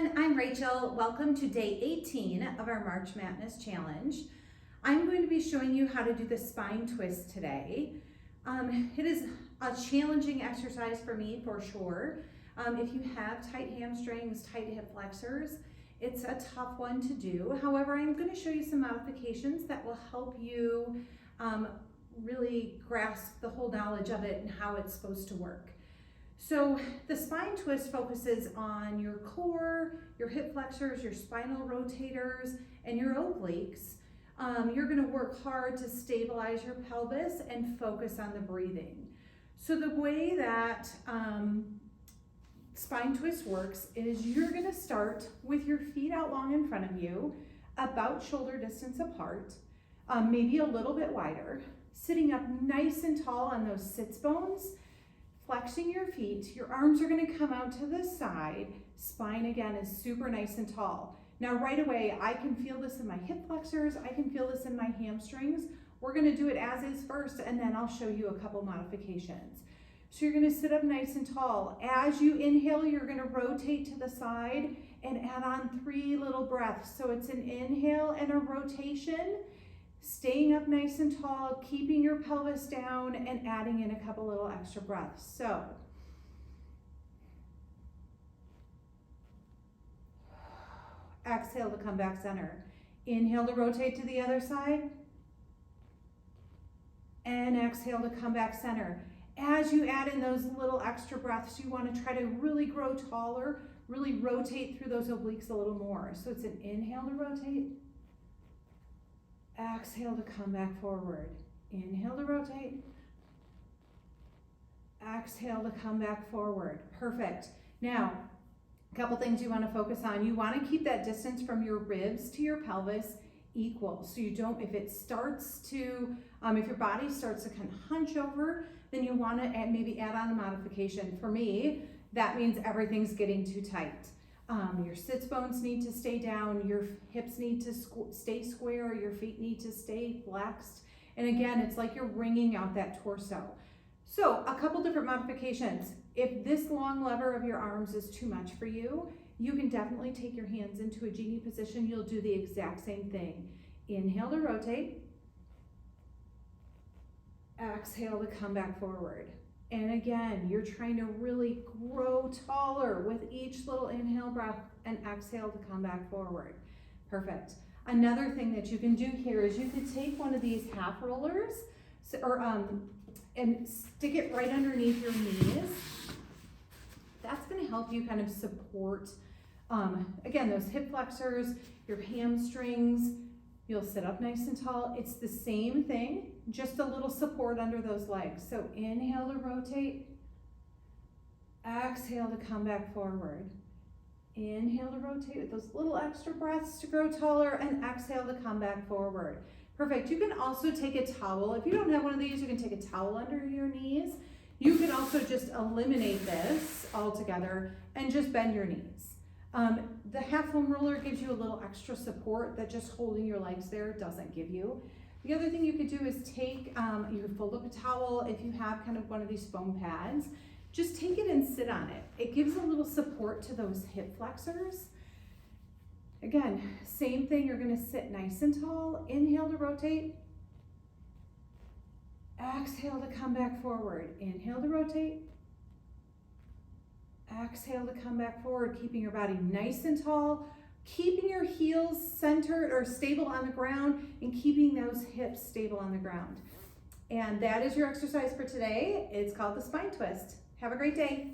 everyone, I'm Rachel. Welcome to day 18 of our March Madness challenge. I'm going to be showing you how to do the spine twist today. It is a challenging exercise for me for sure. If you have tight hamstrings, tight hip flexors, it's a tough one to do. However, I'm going to show you some modifications that will help you really grasp the whole knowledge of it and how it's supposed to work. So the spine twist focuses on your core, your hip flexors, your spinal rotators, and your obliques. You're going to work hard to stabilize your pelvis and focus on the breathing. So the way that spine twist works is you're going to start with your feet out long in front of you, about shoulder distance apart, maybe a little bit wider, sitting up nice and tall on those sits bones. Flexing your feet, your arms are going to come out to the side. Spine again is super nice and tall. Now right away, I can feel this in my hip flexors, I can feel this in my hamstrings. We're going to do it as is first, and then I'll show you a couple modifications. So you're going to sit up nice and tall. As you inhale, you're going to rotate to the side and add on 3 little breaths. So it's an inhale and a rotation. Staying up nice and tall, keeping your pelvis down, and adding in a couple little extra breaths. So, exhale to come back center. Inhale to rotate to the other side. And exhale to come back center. As you add in those little extra breaths, you want to try to really grow taller, really rotate through those obliques a little more. So it's an inhale to rotate. Exhale to come back forward. Inhale to rotate. Exhale to come back forward. Perfect. Now, a couple things you want to focus on. You want to keep that distance from your ribs to your pelvis equal. So you don't, if it starts to, if your body starts to kind of hunch over, then you want to maybe add on a modification. For me, that means everything's getting too tight. Your sits bones need to stay down, your hips need to stay square, your feet need to stay flexed. And again, it's like you're wringing out that torso. So a couple different modifications. If this long lever of your arms is too much for you, you can definitely take your hands into a genie position. You'll do the exact same thing. Inhale to rotate. Exhale to come back forward. And again, you're trying to really grow taller with each little inhale breath and exhale to come back forward. Perfect. Another thing that you can do here is you could take one of these half rollers and stick it right underneath your knees. That's going to help you kind of support, again, those hip flexors, your hamstrings. You'll sit up nice and tall. It's the same thing, just a little support under those legs. So inhale to rotate. Exhale to come back forward. Inhale to rotate with those little extra breaths to grow taller, and exhale to come back forward. Perfect. You can also take a towel. If you don't have one of these, you can take a towel under your knees. You can also just eliminate this altogether and just bend your knees. The half foam roller gives you a little extra support that just holding your legs there doesn't give you. The other thing you could do is take, you can fold up a towel if you have kind of one of these foam pads. Just take it and sit on it. It gives a little support to those hip flexors. Again, same thing, you're gonna sit nice and tall. Inhale to rotate. Exhale to come back forward. Inhale to rotate. Exhale to come back forward, keeping your body nice and tall, keeping your heels centered or stable on the ground, and keeping those hips stable on the ground. And that is your exercise for today. It's called the spine twist. Have a great day.